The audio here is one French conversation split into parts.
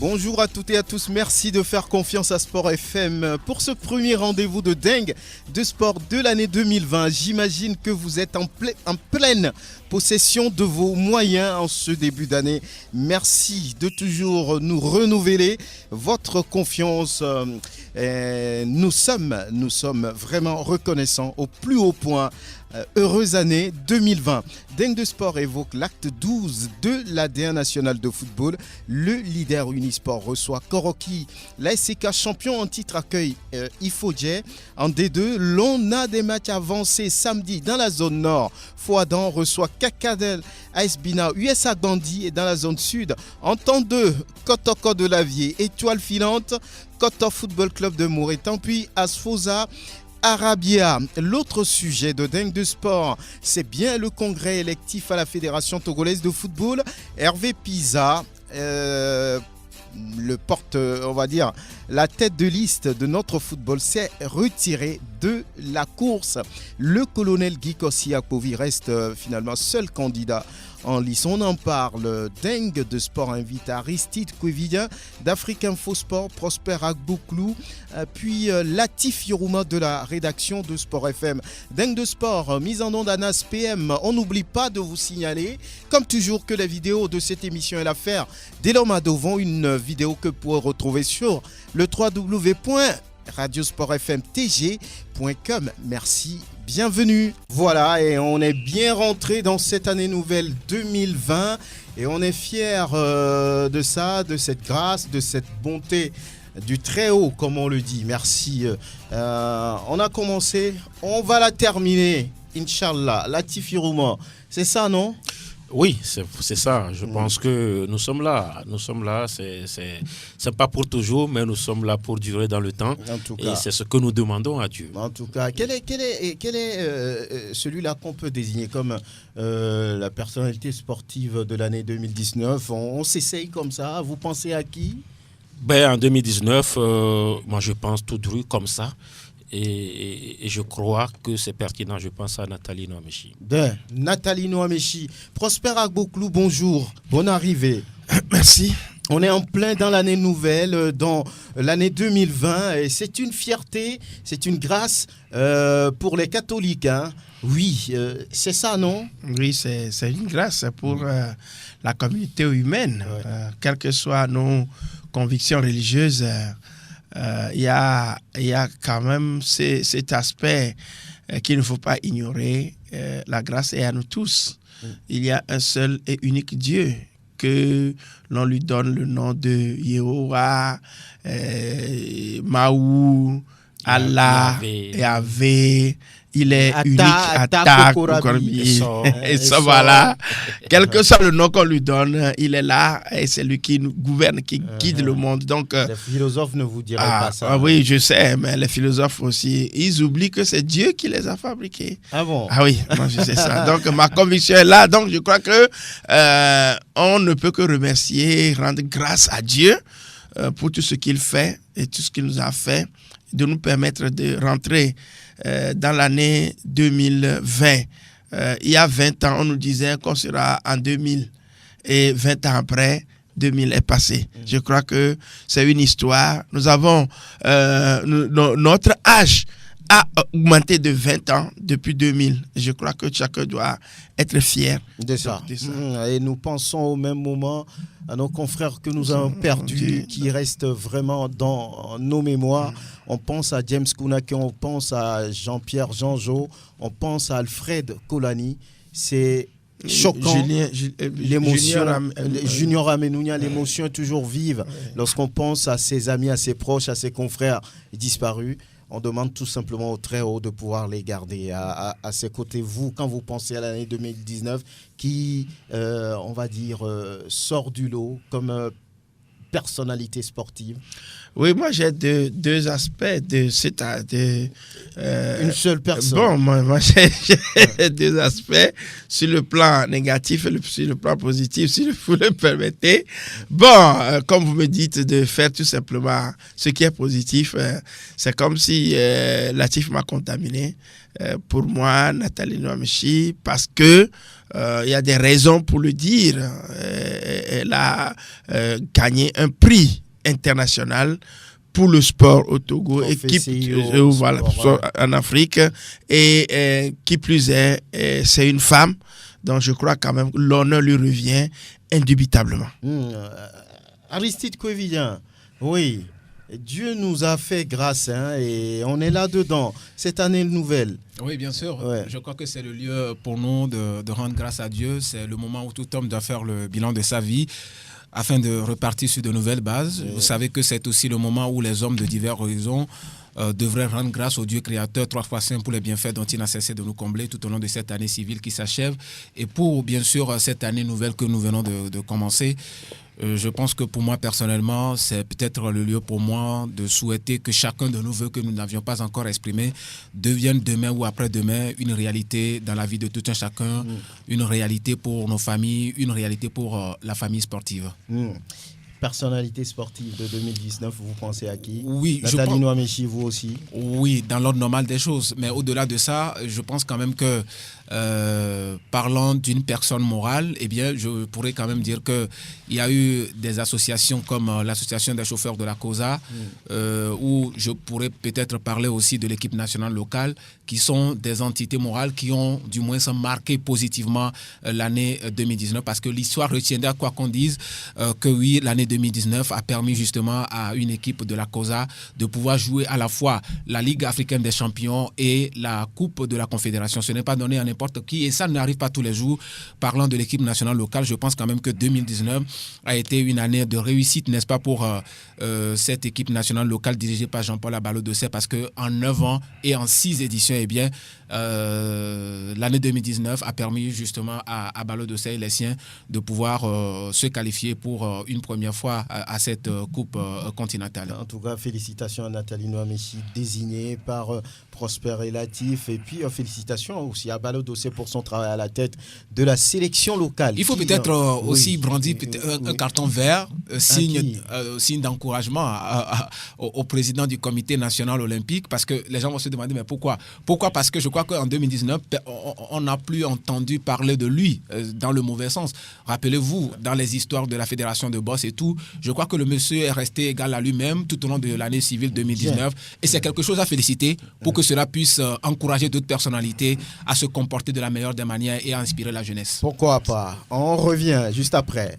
Bonjour à toutes et à tous, merci de faire confiance à Sport FM pour ce premier rendez-vous de dingue de sport de l'année 2020. J'imagine que vous êtes en pleine possession de vos moyens en ce début d'année. Merci de toujours nous renouveler votre confiance. Nous sommes vraiment reconnaissants au plus haut point. Heureuse année 2020. Dingue de sport évoque l'acte 12 de l'ADN national de football. Le leader Unisport reçoit Koroki. La SCK champion en titre accueille Ifodje. En D2, l'on a des matchs avancés samedi dans la zone nord. Fouadan reçoit Kakadel AS Bina, USA Gandhi. Et dans la zone sud, en temps 2, Kotoko de Lavier, Étoile filante, Koto Football Club de Mouretan, puis Asfosa Arabia. L'autre sujet de dingue de sport, c'est bien le congrès électif à la Fédération togolaise de football. Hervé Pisa, on va dire, la tête de liste de notre football s'est retiré de la course. Le colonel Guy Kossiakovi reste finalement seul candidat en lice. On en parle. Dingue de sport invite Aristide Kouevidien d'Afrique Info Sport, Prosper Agbouklou, puis Latif Yorouma de la rédaction de Sport FM. Dingue de sport, mise en onde Anas PM. On n'oublie pas de vous signaler, comme toujours, que la vidéo de cette émission est l'affaire d'Elom Adovon, une vidéo que vous pourrez retrouver sur le www.radiosportfmtg.com. Merci. Bienvenue. Voilà, et on est bien rentré dans cette année nouvelle 2020 et on est fiers de ça, de cette grâce, de cette bonté du très haut, comme on le dit. Merci. On a commencé, on va la terminer, Inch'Allah. Latif Yorouma, c'est ça, non ? Oui, c'est ça. Je pense que nous sommes là. C'est pas pour toujours, mais nous sommes là pour durer dans le temps. En tout cas, et c'est ce que nous demandons à Dieu. En tout cas, quel est celui-là qu'on peut désigner comme la personnalité sportive de l'année 2019 ? On s'essaye comme ça. Vous pensez à qui ? En 2019, moi je pense tout dru comme ça. Et je crois que c'est pertinent. Je pense à Nathalie Noamechi. Nathalie Noamechi. Prosper Agbouklou, bonjour. Bonne arrivée. Merci. On est en plein dans l'année nouvelle, dans l'année 2020. Et c'est une fierté, c'est une grâce pour les catholiques. Hein. Oui, c'est ça, non ? Oui, c'est une grâce pour la communauté humaine. Ouais. Quelles que soient nos convictions religieuses, il y a quand même cet aspect qu'il ne faut pas ignorer. La grâce est à nous tous. Il y a un seul et unique Dieu, que l'on lui donne le nom de Yehovah, Mahou, Allah, Yahvé. Il est unique, Atta, Kokorabi. Et ça, voilà. Quel que soit le nom qu'on lui donne, il est là et c'est lui qui nous gouverne, qui guide le monde. Donc, les philosophes ne vous diraient pas ça. Oui, je sais, mais les philosophes aussi, ils oublient que c'est Dieu qui les a fabriqués. Ah bon ? Ah oui, moi je sais ça. Donc, ma conviction est là. Donc, je crois que on ne peut que remercier, rendre grâce à Dieu pour tout ce qu'il fait et tout ce qu'il nous a fait, de nous permettre de rentrer dans l'année 2020. Il y a 20 ans, on nous disait qu'on sera en 2000. Et 20 ans après, 2000 est passé. Je crois que c'est une histoire. Nous avons notre âge a augmenté de 20 ans depuis 2000. Je crois que chacun doit être fier de ça. Et nous pensons au même moment à nos confrères que nous avons perdus, qui restent vraiment dans nos mémoires. On pense à James Kounake, on pense à Jean-Pierre Jean-Jo, on pense à Alfred Kolani. C'est choquant. L'émotion, Junior Amenounia, l'émotion est toujours vive lorsqu'on pense à ses amis, à ses proches, à ses confrères disparus. On demande tout simplement au très haut de pouvoir les garder à ses côtés. Vous, quand vous pensez à l'année 2019, qui, on va dire, sort du lot comme personnalité sportive ? Oui, moi j'ai deux aspects de cette... Une seule personne. Bon, moi j'ai deux aspects sur le plan négatif et sur le plan positif, si vous le permettez. Bon, comme vous me dites de faire tout simplement ce qui est positif, c'est comme si Latif m'a contaminé. Pour moi, Nathalie Noamechi, parce que il y a des raisons pour le dire. Elle a gagné un prix international pour le sport au Togo, équipe voilà, en Afrique, et qui plus est, c'est une femme, donc je crois quand même que l'honneur lui revient indubitablement. Aristide Kouévilien, oui, Dieu nous a fait grâce, hein, et on est là-dedans, cette année nouvelle. Oui, bien sûr. Ouais. Je crois que c'est le lieu pour nous de rendre grâce à Dieu. C'est le moment où tout homme doit faire le bilan de sa vie afin de repartir sur de nouvelles bases. Vous savez que c'est aussi le moment où les hommes de divers horizons devraient rendre grâce au Dieu créateur 3 fois saint pour les bienfaits dont il n'a cessé de nous combler tout au long de cette année civile qui s'achève. Et pour, bien sûr, cette année nouvelle que nous venons de commencer, je pense que pour moi, personnellement, c'est peut-être le lieu pour moi de souhaiter que chacun de nos vœux que nous n'avions pas encore exprimés devienne demain ou après-demain une réalité dans la vie de tout un chacun, une réalité pour nos familles, une réalité pour la famille sportive. Personnalité sportive de 2019, vous pensez à qui? Oui, Nathalie Noamechi, vous aussi? Oui, dans l'ordre normal des choses. Mais au-delà de ça, je pense quand même que, parlant d'une personne morale, eh bien, je pourrais quand même dire qu'il y a eu des associations comme l'association des chauffeurs de la COSA, où je pourrais peut-être parler aussi de l'équipe nationale locale, qui sont des entités morales qui ont du moins marqué positivement l'année 2019, parce que l'histoire retiendra, quoi qu'on dise, que oui, l'année 2019 a permis justement à une équipe de la COSA de pouvoir jouer à la fois la Ligue africaine des champions et la Coupe de la Confédération. Ce n'est pas donné à n'importe qui et ça n'arrive pas tous les jours. Parlant de l'équipe nationale locale, je pense quand même que 2019 a été une année de réussite, n'est-ce pas, pour cette équipe nationale locale dirigée par Jean-Paul Abalo-Dossé, parce qu'en 9 ans et en 6 éditions, eh bien, l'année 2019 a permis justement à Abalo-Dossé et les siens de pouvoir se qualifier pour une première fois à cette coupe continentale. En tout cas, félicitations à Nathalie Noamechi, désignée par Prosper et Latif. Et puis, félicitations aussi à Abalo-Dossé pour son travail à la tête de la sélection locale. Il faut peut-être aussi brandir un carton vert, signe d'encouragement au président du comité national olympique, parce que les gens vont se demander, mais pourquoi? Pourquoi? Parce que je crois qu'en 2019, on n'a plus entendu parler de lui dans le mauvais sens. Rappelez-vous, dans les histoires de la fédération de boss et tout, je crois que le monsieur est resté égal à lui-même tout au long de l'année civile 2019. Et c'est quelque chose à féliciter pour que cela puisse encourager d'autres personnalités à se comporter de la meilleure des manières et à inspirer la jeunesse. Pourquoi pas? On revient juste après.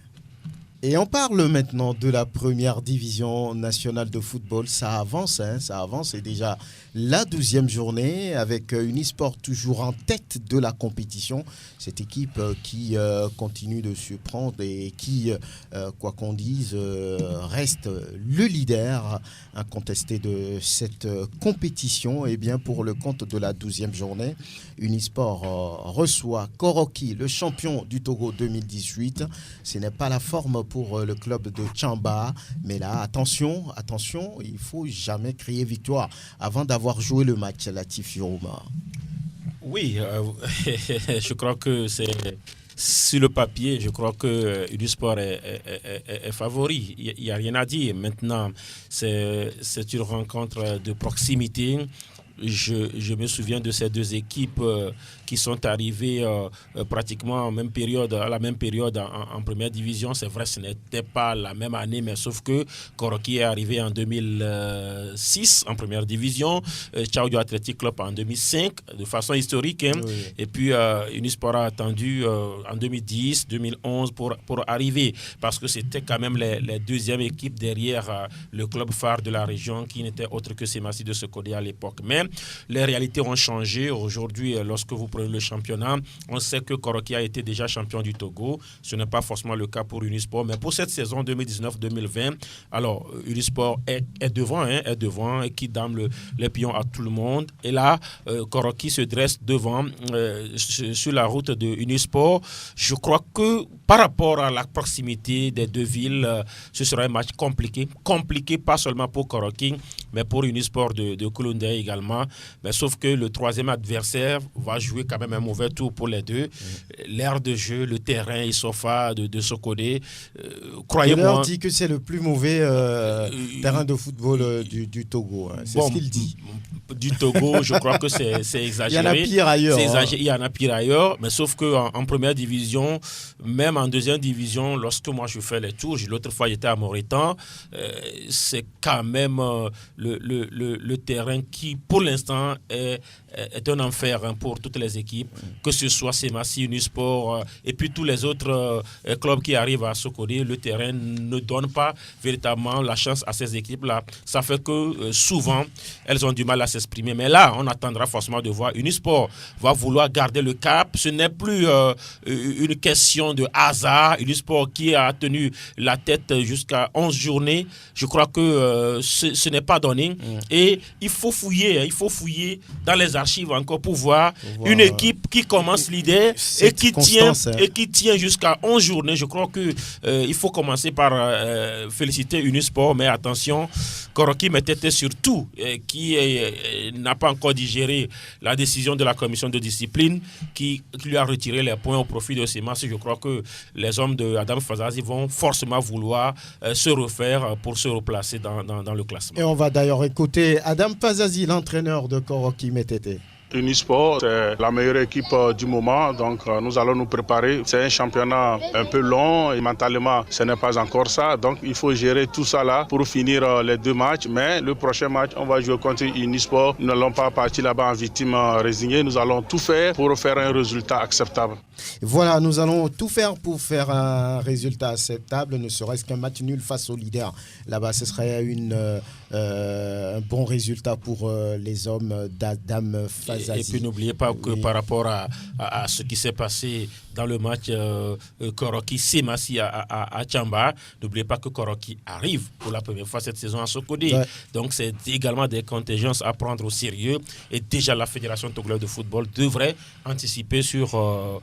Et on parle maintenant de la première division nationale de football. Ça avance, hein, ça avance. C'est déjà la 12e journée avec Unisport toujours en tête de la compétition. Cette équipe qui continue de se prendre et qui, quoi qu'on dise, reste le leader incontesté de cette compétition. Et bien pour le compte de la 12e journée, Unisport reçoit Koroki, le champion du Togo 2018. Ce n'est pas la forme pour le club de Tchamba, mais là, attention, il ne faut jamais crier victoire avant d'avoir joué le match, Latif Youma. Oui, je crois que c'est sur le papier, je crois que Unisport est favori. Il n'y a rien à dire. Maintenant, c'est une rencontre de proximité. Je me souviens de ces deux équipes qui sont arrivées pratiquement à la même période en première division. C'est vrai, ce n'était pas la même année, mais sauf que Koroki est arrivé en 2006 en première division, Tchaoudio Athletic Club en 2005, de façon historique. Hein. Oui. Et puis Unisport a attendu en 2010, 2011 pour arriver, parce que c'était quand même les deuxièmes équipes derrière le club phare de la région qui n'était autre que Semassi de Sekodé à l'époque. Mais les réalités ont changé. Aujourd'hui, lorsque vous prenez le championnat, on sait que Koroki a été déjà champion du Togo. Ce n'est pas forcément le cas pour Unisport, mais pour cette saison 2019-2020, alors Unisport est devant et qui donne les pions à tout le monde. Et là, Koroki se dresse devant sur la route de Unisport. Je crois que par rapport à la proximité des deux villes, ce sera un match compliqué pas seulement pour Koroki, mais pour Unisport de Koulondé également. Mais sauf que le troisième adversaire va jouer quand même un mauvais tour pour les deux. L'aire de jeu, le terrain Isofa de Sokodé, croyez-moi. On dit que c'est le plus mauvais terrain de football du Togo. Hein. C'est ce qu'il dit. Du Togo, je crois que c'est exagéré. Il y en a pire ailleurs. Il y en a pire ailleurs, mais sauf qu'en première division, même en deuxième division, lorsque moi je fais les tours, l'autre fois j'étais à Moritan, c'est quand même le terrain qui, pour l'instant, est un enfer pour toutes les équipes, que ce soit Semassi, Unisport et puis tous les autres clubs qui arrivent à Sokodé. Le terrain ne donne pas véritablement la chance à ces équipes-là. Ça fait que souvent, elles ont du mal à s'exprimer. Mais là, on attendra forcément de voir. Unisport va vouloir garder le cap. Ce n'est plus une question de hasard. Unisport qui a tenu la tête jusqu'à 11 journées, je crois que ce n'est pas donné. Et il faut fouiller dans les archives encore pour voir une équipe qui commence leader et qui tient jusqu'à 11 journées. Je crois que il faut commencer par féliciter Unisport, mais attention, Koroki Metete surtout, qui n'a pas encore digéré la décision de la commission de discipline qui lui a retiré les points au profit de ses matchs. Je crois que les hommes de Adam Fazazi vont forcément vouloir se refaire pour se replacer dans le classement. Et on va d'ailleurs écouter Adam Fazazi, l'entraîneur de Koroki Metete. Unisport, c'est la meilleure équipe du moment, donc nous allons nous préparer. C'est un championnat un peu long et mentalement ce n'est pas encore ça, donc il faut gérer tout ça là pour finir les deux matchs. Mais le prochain match, on va jouer contre Unisport. Nous n'allons pas partir là-bas en victime résignée, nous allons tout faire pour faire un résultat acceptable. Voilà, nous allons tout faire pour faire un résultat acceptable, ne serait-ce qu'un match nul face au leader. Là-bas, ce serait un bon résultat pour les hommes d'Adam Fazazi. Et puis n'oubliez pas que par rapport à ce qui s'est passé dans le match Koroki-Semassi à Tchamba, n'oubliez pas que Koroki arrive pour la première fois cette saison à Sokodé. Ouais. Donc c'est également des contingences à prendre au sérieux. Et déjà la Fédération togolaise de football devrait anticiper sur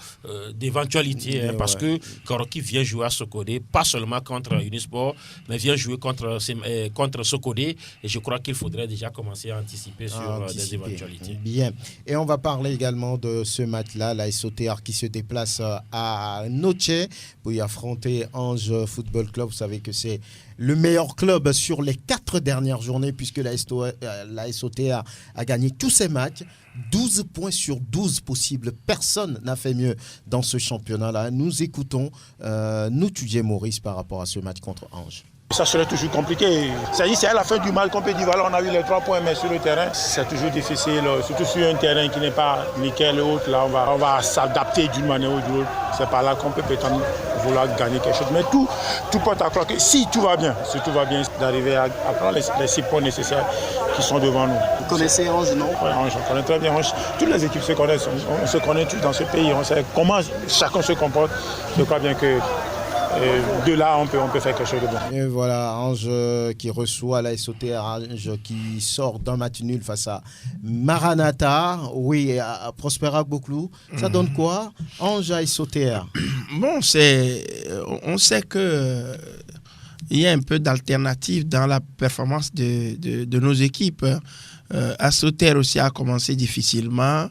d'éventualités, parce que Koroki vient jouer à Sokodé, pas seulement contre Unisport, mais vient jouer contre Sokodé. Et je crois qu'il faudrait déjà commencer à anticiper sur des éventualités. Bien. Et on va parler également de ce match-là, la SOTR qui se déplace à Noche pour y affronter Ange Football Club. Vous savez que c'est le meilleur club sur les 4 dernières journées puisque la SOTR a gagné tous ses matchs. 12 points sur 12 possibles. Personne n'a fait mieux dans ce championnat-là. Nous écoutons Noutudje Maurice par rapport à ce match contre Ange. Ça serait toujours compliqué. C'est à la fin du match qu'on peut dire voilà, on a eu les 3 points, mais sur le terrain, c'est toujours difficile. Surtout sur un terrain qui n'est pas nickel et autre. Là, on va s'adapter d'une manière ou d'une autre. C'est par là qu'on peut peut-être vouloir gagner quelque chose. Mais tout porte à croire que si tout va bien, d'arriver à prendre les 6 points nécessaires qui sont devant nous. Vous connaissez Ange, non? Oui, Ange, on connaît très bien Ange. Toutes les équipes se connaissent. On se connaît tous dans ce pays. On sait comment chacun se comporte. Je crois bien que de là, on peut faire quelque chose de bon. Et voilà, Ange qui reçoit la SOTR, Ange qui sort d'un match nul face à Maranatha, oui, à Prospera Bouclou. Ça donne quoi, Ange à SOTR? Bon, on sait que il y a un peu d'alternative dans la performance de nos équipes. SOTR aussi a commencé difficilement.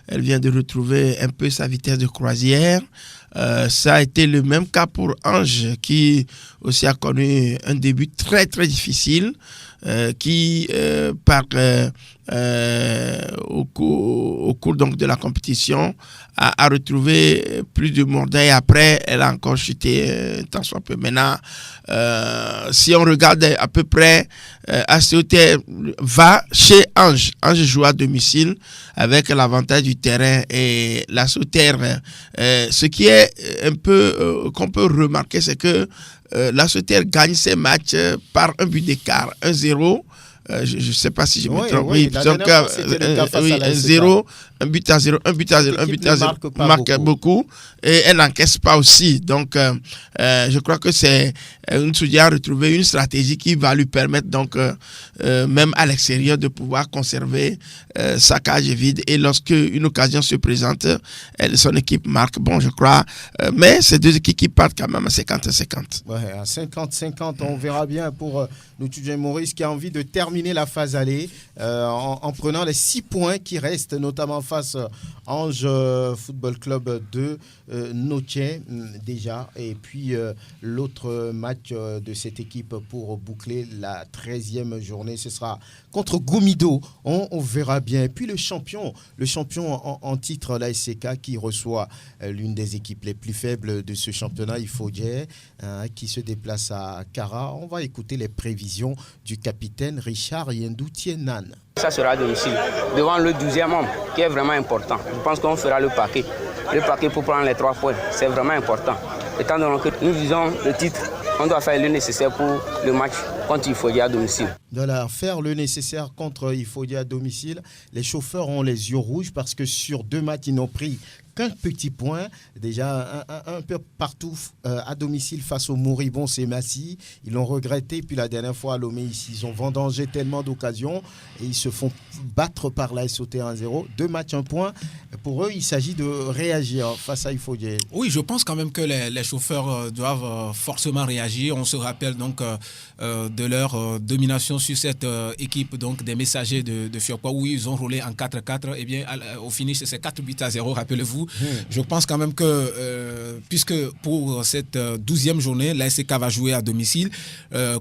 Elle vient de retrouver un peu sa vitesse de croisière. Ça a été le même cas pour Ange qui aussi a connu un début très très difficile qui au cours donc de la compétition a retrouvé plus de mordant et après elle a encore chuté tant soit peu. Maintenant si on regarde à peu près ACOT va chez Ange. Ange joue à domicile avec l'avantage du terrain et la SOTR. Ce qui est un peu qu'on peut remarquer, c'est que la SOTR gagne ses matchs par un but d'écart, 1-0. Je ne sais pas si je me Oui, trompe. oui, Oui, la donc, dernière fois, c'était le cas face à la SCK. 0, un but à 0, un but à 0, un Cette but équipe à ne 0. marque pas Marque beaucoup. beaucoup. Et elle n'encaisse pas aussi. Donc, je crois que c'est Nsoudia a retrouvé une stratégie qui va lui permettre, donc, même à l'extérieur, de pouvoir conserver sa cage vide. Et lorsque une occasion se présente, son équipe marque. Bon, je crois. Mais c'est deux équipes qui partent quand même à 50-50. Ouais, à 50-50, on verra bien pour Ntujay Maurice qui a envie de terminer la phase aller en prenant les 6 points qui restent, notamment face à Ange Football Club de Notier déjà. Et puis l'autre match de cette équipe pour boucler la 13e journée, ce sera contre Gomido. On verra bien. Et puis le champion en titre, la SCK, qui reçoit l'une des équipes les plus faibles de ce championnat, il faut dire, qui se déplace à Kara. On va écouter les prévisions du capitaine Richard Yendoutienan. Ça sera à domicile, devant le 12e homme, qui est vraiment important. Je pense qu'on fera le paquet. Le paquet pour prendre les 3 points, c'est vraiment important. Étant donné que nous visons le titre, on doit faire le nécessaire pour le match contre Ifodia à domicile. De faire le nécessaire contre Ifodia à domicile. Les chauffeurs ont les yeux rouges parce que sur 2 matchs, ils n'ont pris qu'un petit point, déjà un peu partout à domicile face au moribond Semassi. Ils l'ont regretté, puis la dernière fois à Lomé, ils ont vendangé tellement d'occasions et ils se font battre par la SOT 1-0. 2 matchs, 1 point. Pour eux, il s'agit de réagir face à Ifodia. Oui, je pense quand même que les chauffeurs doivent forcément réagir. On se rappelle donc de leur domination sur cette équipe donc des messagers de Fiokwa où ils ont roulé en 4-4. Et bien, au finish, c'est 4-0, rappelez-vous. Je pense quand même que, puisque pour cette 12e journée, la SCK va jouer à domicile,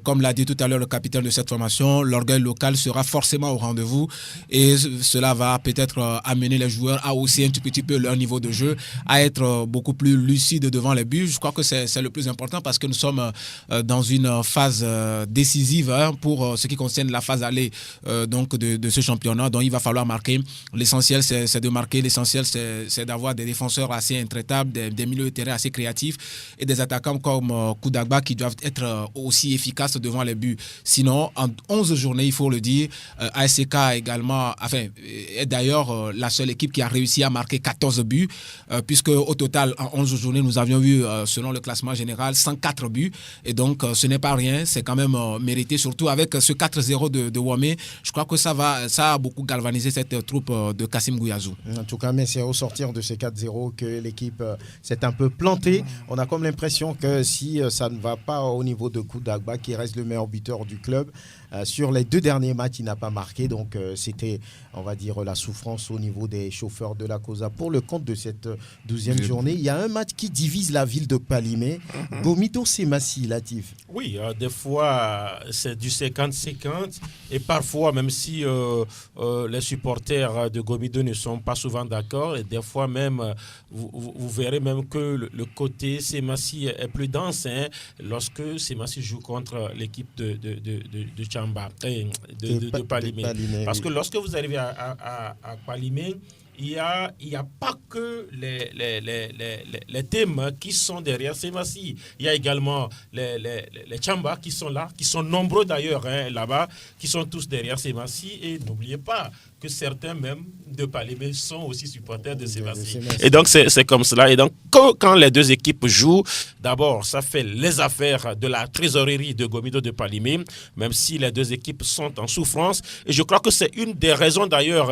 comme l'a dit tout à l'heure le capitaine de cette formation, l'orgueil local sera forcément au rendez-vous et cela va peut-être amener les joueurs à hausser un tout petit peu leur niveau de jeu, à être beaucoup plus lucides devant les buts. Je crois que c'est le plus important parce que nous sommes dans une phase décisive pour ce qui concerne la phase aller donc de ce championnat. Donc il va falloir marquer. L'essentiel, c'est de marquer. L'essentiel, c'est d'avoir des défenseurs assez intraitables, des milieux de terrain assez créatifs et des attaquants comme Koudagba qui doivent être aussi efficaces devant les buts. Sinon, en 11 journées, il faut le dire, ASK également, enfin, est d'ailleurs la seule équipe qui a réussi à marquer 14 buts, puisque au total, en 11 journées, nous avions vu, selon le classement général, 104 buts. Et donc, ce n'est pas rien, c'est quand même mérité, surtout avec ce 4-0 de Wamé. Je crois que ça a beaucoup galvanisé cette troupe de Kassim Gouiazou. En tout cas, mais c'est au sortir de ces 4-0 que l'équipe s'est un peu plantée. On a comme l'impression que si ça ne va pas au niveau de Koudagba, qui reste le meilleur buteur du club, sur les 2 derniers matchs, il n'a pas marqué. Donc, c'était, on va dire, la souffrance au niveau des chauffeurs de la Cosa. Pour le compte de cette 12e journée, il y a un match qui divise la ville de Palimé. Gomido Semassi, Latif. Oui, des fois, c'est du 50-50. Et parfois, même si les supporters de Gomido ne sont pas souvent d'accord, et des fois même, vous verrez même que le côté Semassi est plus dense lorsque Semassi joue contre l'équipe de Chamba, de Palimé. Parce que lorsque vous arrivez à Palimé, il y a pas que les thèmes qui sont derrière Semassi. Il y a également les Chamba qui sont là, qui sont nombreux d'ailleurs là-bas, qui sont tous derrière Semassi. Et n'oubliez pas que certains même de Palimé sont aussi supporters de Semassi. Et donc c'est comme cela. Et donc quand les 2 équipes jouent, d'abord ça fait les affaires de la trésorerie de Gomido de Palimé, même si les 2 équipes sont en souffrance. Et je crois que c'est une des raisons d'ailleurs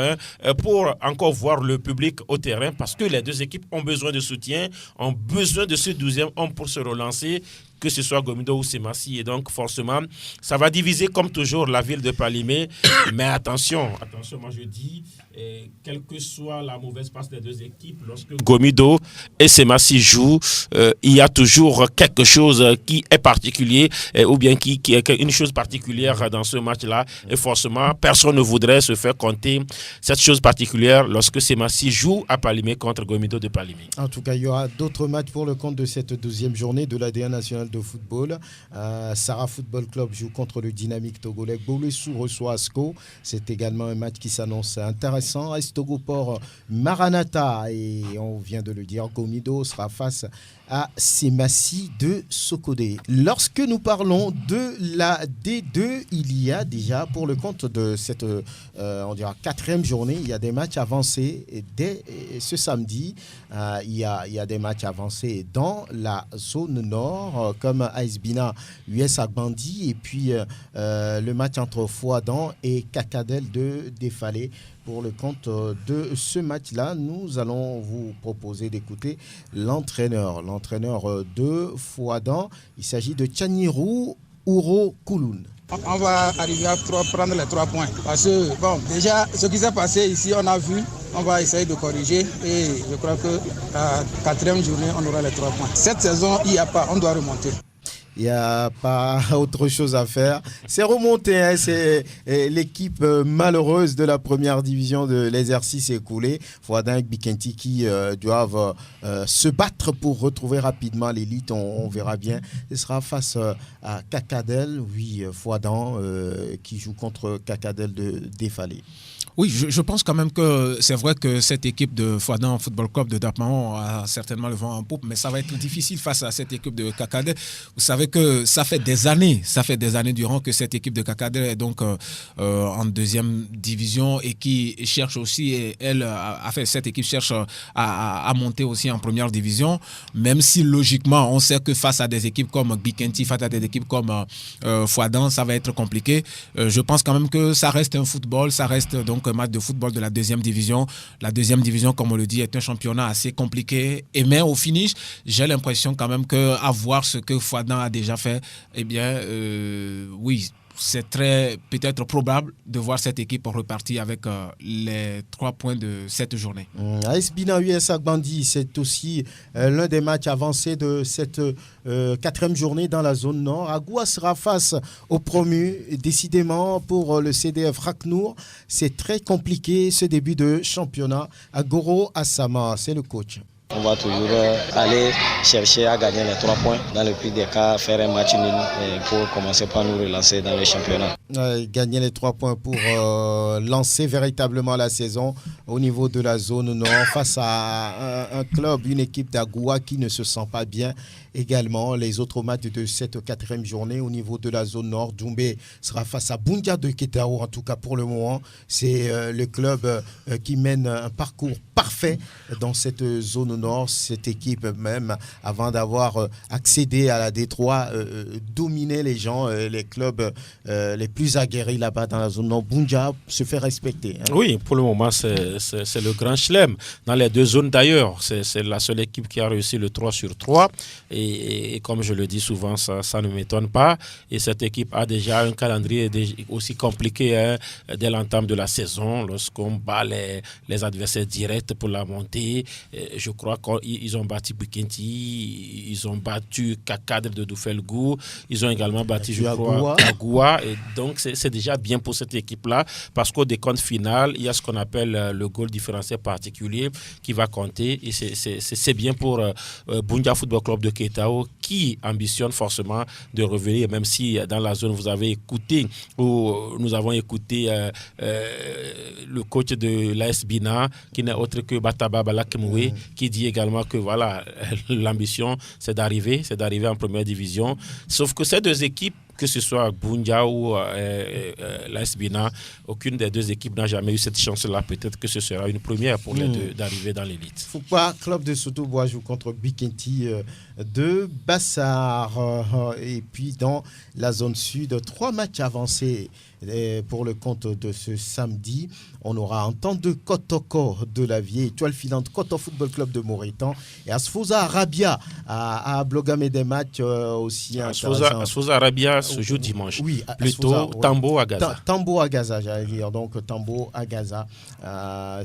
pour encore voir le public au terrain, parce que les 2 équipes ont besoin de soutien, ont besoin de ce 12e homme pour se relancer, que ce soit Gomido ou Semassi. Et donc, forcément, ça va diviser, comme toujours, la ville de Palimé. Mais attention, moi je dis, quelle que soit la mauvaise passe des 2 équipes, lorsque Gomido et Semassi jouent, il y a toujours quelque chose qui est particulier, ou bien qui est une chose particulière dans ce match-là. Et forcément, personne ne voudrait se faire compter cette chose particulière lorsque Semassi joue à Palimé contre Gomido de Palimé. En tout cas, il y aura d'autres matchs pour le compte de cette 12e journée de l'ADN national de football. Sarah Football Club joue contre le Dynamique togolais. Boulessou reçoit Asco. C'est également un match qui s'annonce intéressant. AS Togo Port Maranatha, et on vient de le dire, Gomido sera face à Semassi de Sokodé. Lorsque nous parlons de la D2, il y a déjà pour le compte de cette on dira 4e journée, il y a des matchs avancés dès ce samedi. Il y a des matchs avancés dans la zone nord comme AS Bina US Agbandi et puis le match entre Fouadan et Kakadel de Défalé. Pour le compte de ce match-là, nous allons vous proposer d'écouter l'entraîneur de Fouadan. Il s'agit de Tchanirou Ouro Kouloun. On va arriver à prendre les 3 points. Parce que, bon, déjà, ce qui s'est passé ici, on a vu, on va essayer de corriger. Et je crois que la 4e journée, on aura les 3 points. Cette saison, il n'y a pas, on doit remonter. Il n'y a pas autre chose à faire. C'est remonté, hein, c'est l'équipe malheureuse de la première division de l'exercice écoulé. Fouadan et Bikenti qui doivent se battre pour retrouver rapidement l'élite. On verra bien. Ce sera face à Kakadel, oui, Fouadan qui joue contre Kakadel de Défalé. Oui, je pense quand même que c'est vrai que cette équipe de Fouadan Football Club de Dapman a certainement le vent en poupe, mais ça va être difficile face à cette équipe de Kakadel. Vous savez que ça fait des années durant que cette équipe de Kakadel est donc en 2e division et qui cherche aussi, et cette équipe cherche à monter aussi en 1re division, même si logiquement on sait que face à des équipes comme Bikenti, face à des équipes comme Fouadan, ça va être compliqué. Je pense quand même que ça reste un football, ça reste donc un match de football de la 2e division. La 2e division, comme on le dit, est un championnat assez compliqué. Mais au finish, j'ai l'impression quand même qu'à voir ce que Fouadan a déjà fait, eh bien, oui, c'est très peut-être probable de voir cette équipe repartir avec les 3 points de cette journée. AS Bina US Agbandi, c'est aussi l'un des matchs avancés de cette 4e journée dans la zone nord. Agoua sera face au promu. Décidément, pour le CDF Raknour, c'est très compliqué ce début de championnat. Agoro Assama, c'est le coach. On va toujours aller chercher à gagner les 3 points. Dans le plus des cas, faire un match nul pour commencer par nous relancer dans le championnat. Gagner les 3 points pour lancer véritablement la saison au niveau de la zone nord face à un club, une équipe d'Agoua qui ne se sent pas bien. Également, les autres matchs de cette 4e journée au niveau de la zone nord, Doumbé sera face à Bundia de Ketao. En tout cas, pour le moment, c'est le club qui mène un parcours parfait dans cette zone nord. Cette équipe, même avant d'avoir accédé à la D3, dominait les gens, les clubs les plus aguerris là-bas dans la zone nord. Bundia se fait respecter. Hein. Oui, pour le moment, c'est le grand chelem. Dans les 2 zones d'ailleurs, c'est la seule équipe qui a réussi le 3 sur 3. Et comme je le dis souvent, ça ne m'étonne pas. Et cette équipe a déjà un calendrier aussi compliqué hein, dès l'entame de la saison, lorsqu'on bat les adversaires directs pour la montée. Je crois qu'ils ont battu Bukenti, ils ont battu Kakadel de Doufelgou, ils ont également battu, je crois, Agoua. Et donc, c'est déjà bien pour cette équipe-là, parce qu'au décompte final, il y a ce qu'on appelle le goal différentiel particulier qui va compter. Et c'est bien pour Bundia Football Club de Ketao qui ambitionne forcément de revenir, même si dans la zone vous avez écouté ou nous avons écouté le coach de l'AS Bina qui n'est autre que Bataba Balakemoué qui dit également que voilà, l'ambition c'est d'arriver en 1re division, sauf que ces 2 équipes, que ce soit Bundia ou l'AS Bina, aucune des 2 équipes n'a jamais eu cette chance-là. Peut-être que ce sera une première pour les 2 d'arriver dans l'élite. Foupa, club de Sotobois, joue contre Bikenti de Bassar. Et puis dans la zone sud, 3 matchs avancés pour le compte de ce samedi. On aura Entente Kotoko de la vieille étoile filante Koto Football Club de Moritan et Asfosa Arabia à Blogame des matchs aussi intéressants. Asfosa Arabia se joue dimanche. Oui, plutôt Asfosa, Tambo à Gaza. Tambo à Gaza, j'allais dire. Donc Tambo à Gaza.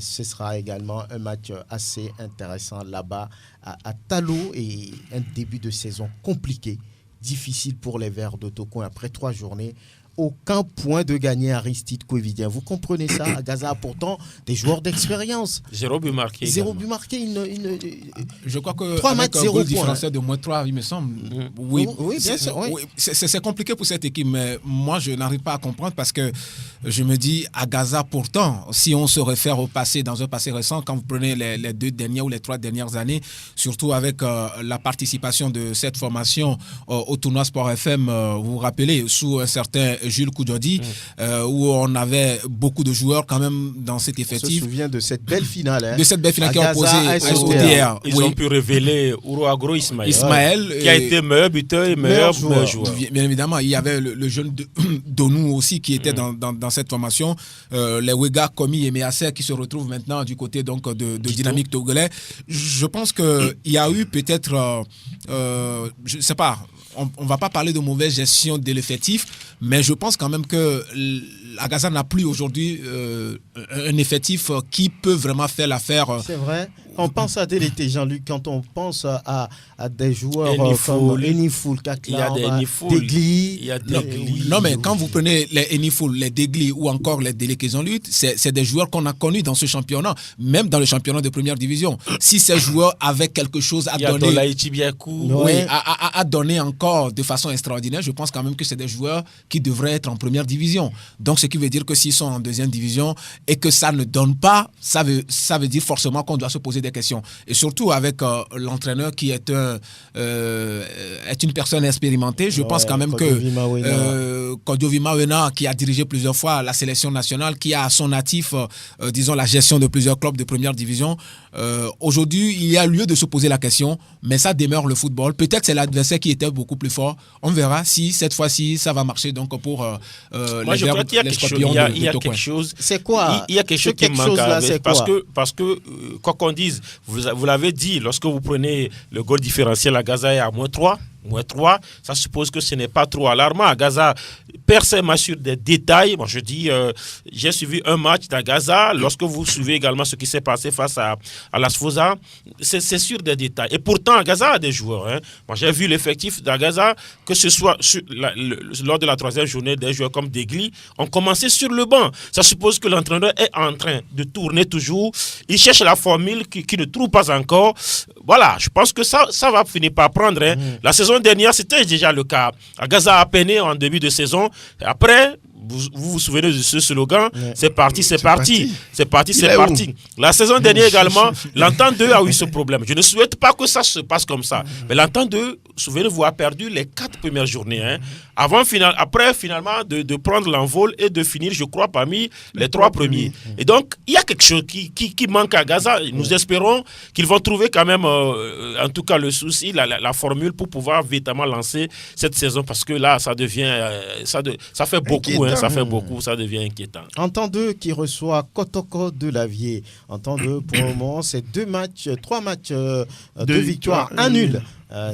Ce sera également un match assez intéressant là-bas à Talo et un début de saison compliqué, difficile pour les Verts de Tokoin après 3 journées. aucun point de gagné Aristide Kouévidien. Vous comprenez ça? Agaza a pourtant des joueurs d'expérience. 0 but marqué. 0 but marqué. Je crois que 3 matchs, 0 goal différentiel de moins 3, il me semble. Oui, bien sûr. Oui. C'est compliqué pour cette équipe, mais moi, je n'arrive pas à comprendre parce que je me dis, Agaza, pourtant, si on se réfère au passé, dans un passé récent, quand vous prenez les 2 dernières ou les 3 dernières années, surtout avec la participation de cette formation au tournoi Sport FM, vous vous rappelez, sous un certain Jules Koudjodi, où on avait beaucoup de joueurs quand même dans cet effectif. On se souvient de cette belle finale. De cette belle finale qui a opposé à SOTR. Ils ont pu révéler Ourouagro Ismaël qui a été meilleur buteur et meilleur joueur. Bien évidemment, il y avait le jeune Donou aussi qui était dans cette formation. Les Wega, Komi et Measser qui se retrouvent maintenant du côté donc, de Dynamique Togolais. Je pense qu'il y a eu peut-être, je ne sais pas, on ne va pas parler de mauvaise gestion de l'effectif, mais je pense quand même que Agaza n'a plus aujourd'hui un effectif qui peut vraiment faire l'affaire. C'est vrai. On pense à Délété, Jean-Luc, quand on pense à des joueurs comme Enifoul, Kakla, Degli. Non, mais quand vous prenez les Enifoul, les Degli ou encore les Délété Jean-Luc, c'est des joueurs qu'on a connus dans ce championnat, même dans le championnat de première division. Si ces joueurs avaient quelque chose à donner, à donner encore de façon extraordinaire, je pense quand même que c'est des joueurs qui devraient être en première division. Donc, ce qui veut dire que s'ils sont en deuxième division et que ça ne donne pas, ça veut dire forcément qu'on doit se poser des questions. Et surtout avec l'entraîneur qui est une personne expérimentée, je pense quand même que Kodjovi Mawena, qui a dirigé plusieurs fois la sélection nationale, qui a à son actif, disons, la gestion de plusieurs clubs de première division, aujourd'hui, il y a lieu de se poser la question, mais ça demeure le football. Peut-être c'est l'adversaire qui était beaucoup plus fort. On verra si cette fois-ci, ça va marcher donc pour Moi, je crois qu'il y a quelque chose. C'est quoi? Il y a quelque chose qui manque parce que quoi qu'on dise, vous l'avez dit, lorsque vous prenez le goal différentiel à Gaza est à -3, ça suppose que ce n'est pas trop alarmant. À Gaza perd ses matchs sur des détails. Moi, je dis, j'ai suivi un match à Gaza. Lorsque vous suivez également ce qui s'est passé face à l'Asfosa, c'est sur des détails. Et pourtant, Gaza a des joueurs. Hein. Moi, j'ai vu l'effectif d'Agaza, que ce soit lors de la 3e journée, des joueurs comme Degli ont commencé sur le banc. Ça suppose que l'entraîneur est en train de tourner toujours. Il cherche la formule qui ne trouve pas encore. Voilà, je pense que ça va finir par prendre. Hein. La saison dernière, c'était déjà le cas. Agaza a peiné en début de saison. Après, vous vous souvenez de ce slogan, c'est parti. La saison dernière également, l'Entente 2 a eu ce problème. Je ne souhaite pas que ça se passe comme ça. Mais l'Entente 2, souvenez-vous, a perdu les 4 premières journées. Hein. Après, finalement, de prendre l'envol et de finir, je crois, parmi les 3 premiers. Et donc, il y a quelque chose qui manque à Gaza. Nous espérons qu'ils vont trouver quand même, en tout cas, le souci, la formule pour pouvoir véritablement lancer cette saison. Parce que là, ça devient... ça fait beaucoup, hein, ça fait beaucoup, ça devient inquiétant. Entente 2 qui reçoit Kotoko de Lavier. Entente 2, pour le moment, c'est 3 matchs, 2 victoires, 1 nul.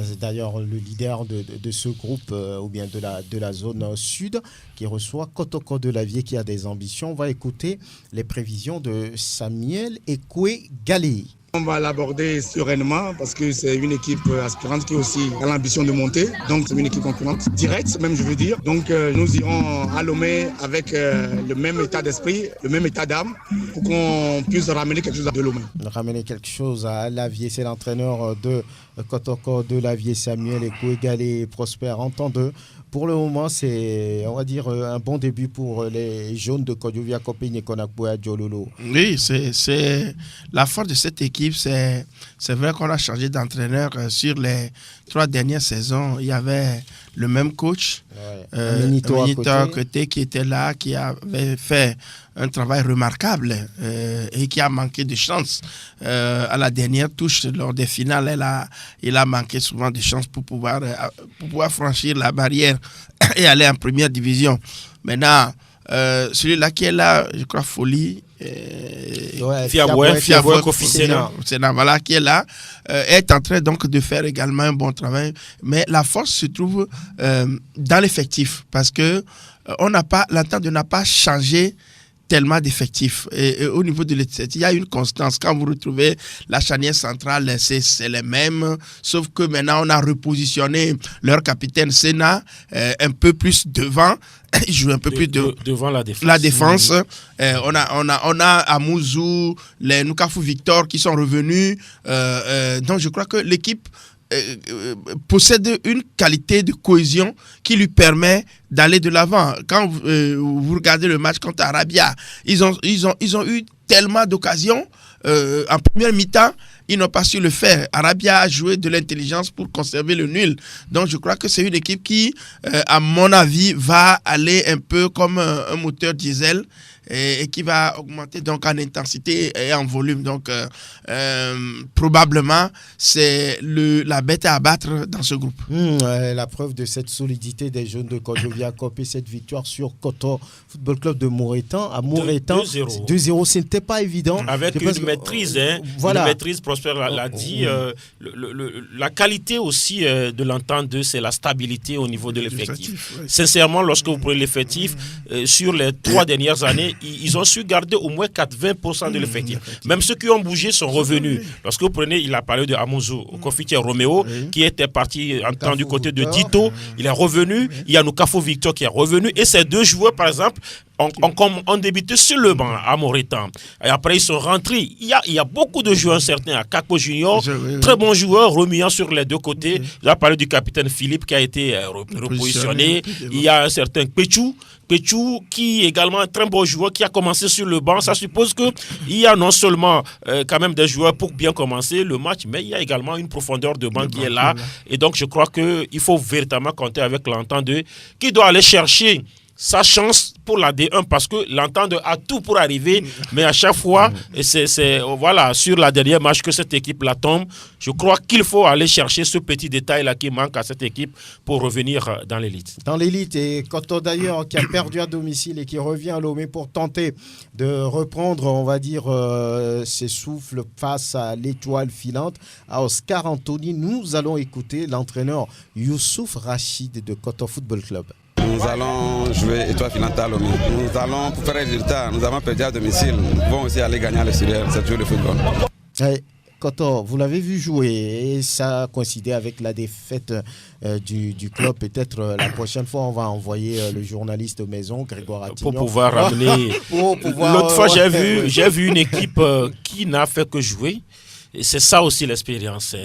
C'est d'ailleurs le leader de ce groupe ou bien de la zone sud qui reçoit Kotoko de Lavier qui a des ambitions. On va écouter les prévisions de Samuel Ekwe Galé. On va l'aborder sereinement parce que c'est une équipe aspirante qui aussi a l'ambition de monter. Donc c'est une équipe concurrente directe, même je veux dire. Donc nous irons à Lomé avec le même état d'esprit, le même état d'âme pour qu'on puisse ramener quelque chose à Lomé. Ramener quelque chose à Lavier, c'est l'entraîneur de Kotoko de Lavier, Samuel Ekwe Galé, Prosper Entente 2. Pour le moment, c'est, on va dire, un bon début pour les jaunes de Kodjovi Akopene Konakwe Djololo. Oui, c'est la force de cette équipe. C'est vrai qu'on a changé d'entraîneur sur les 3 dernières saisons. Il y avait le même coach, Minito à côté, qui était là, qui avait fait un travail remarquable et qui a manqué de chance. À la dernière touche, lors des finales, il a manqué souvent de chance pour pouvoir franchir la barrière et aller en première division. Maintenant, celui-là qui est là, je crois, Folie, Fiaboué Kofi voilà, qui est là, est en train donc de faire également un bon travail. Mais la force se trouve dans l'effectif parce que l'Entente n'a pas changé tellement d'effectifs. Et au niveau de l'effectif, il y a une constance. Quand vous retrouvez la charnière centrale, c'est les mêmes, sauf que maintenant, on a repositionné leur capitaine Senna un peu plus devant. Il joue un peu plus devant la défense. La défense. On a Amouzou, les Nukafu Victor qui sont revenus. Donc, je crois que l'équipe possède une qualité de cohésion qui lui permet d'aller de l'avant. Quand vous regardez le match contre Arabia, ils ont eu tellement d'occasions en première mi-temps. Ils n'ont pas su le faire. Arabia a joué de l'intelligence pour conserver le nul. Donc, je crois que c'est une équipe qui, à mon avis, va aller un peu comme un moteur diesel et qui va augmenter donc en intensité et en volume. Donc, probablement, c'est la bête à abattre dans ce groupe. La preuve de cette solidité des jeunes de Kodjovia Copé, cette victoire sur Koto Football Club de Moretan. À Moretan, 2-0, ce n'était pas évident. Avec une maîtrise, voilà. Une maîtrise, Prosper l'a dit. La qualité aussi de l'entente, c'est la stabilité au niveau de l'effectif. Oui. Sincèrement, lorsque vous prenez l'effectif, sur les 3 dernières années, ils ont su garder au moins 20% de l'effectif. Même ceux qui ont bougé sont revenus. Lorsque vous prenez, il a parlé de Amouzou, Confitier Roméo, qui était parti en temps du côté de Dito, il est revenu. Il y a Nukafu Victor qui est revenu. Et ces 2 joueurs, par exemple, ont débuté sur le banc à Moretan. Et après, ils sont rentrés. Il y a beaucoup de joueurs certains. À Kako Junior, très bon joueur, remuant sur les 2 côtés. J'ai parlé du capitaine Philippe qui a été repositionné. Il y a un certain Péchou, qui est également un très bon joueur, qui a commencé sur le banc. Ça suppose qu'il y a non seulement quand même des joueurs pour bien commencer le match, mais il y a également une profondeur de banc qui est là. Et donc, je crois qu'il faut véritablement compter avec l'entente qui doit aller chercher sa chance pour la D1 parce que l'entente a tout pour arriver, mais à chaque fois, c'est voilà, sur la dernière match que cette équipe-là tombe, je crois qu'il faut aller chercher ce petit détail-là qui manque à cette équipe pour revenir dans l'élite. Dans l'élite, et Koto d'ailleurs qui a perdu à domicile et qui revient à Lomé pour tenter de reprendre, on va dire, ses souffles face à l'étoile filante, à Oscar Anthony. Nous allons écouter l'entraîneur Youssouf Rachid de Koto Football Club. Nous allons jouer étoile filante à Lomé. Nous allons, pour faire un résultat, nous avons perdu à domicile. Nous pouvons aussi aller gagner à l'extérieur. C'est toujours le football. Koto, vous l'avez vu jouer et ça a coïncidé avec la défaite du club. Peut-être la prochaine fois, on va envoyer le journaliste maison, Grégoire Attignon. Pour pouvoir ramener. L'autre fois, j'ai vu une équipe qui n'a fait que jouer. Et c'est ça aussi l'expérience.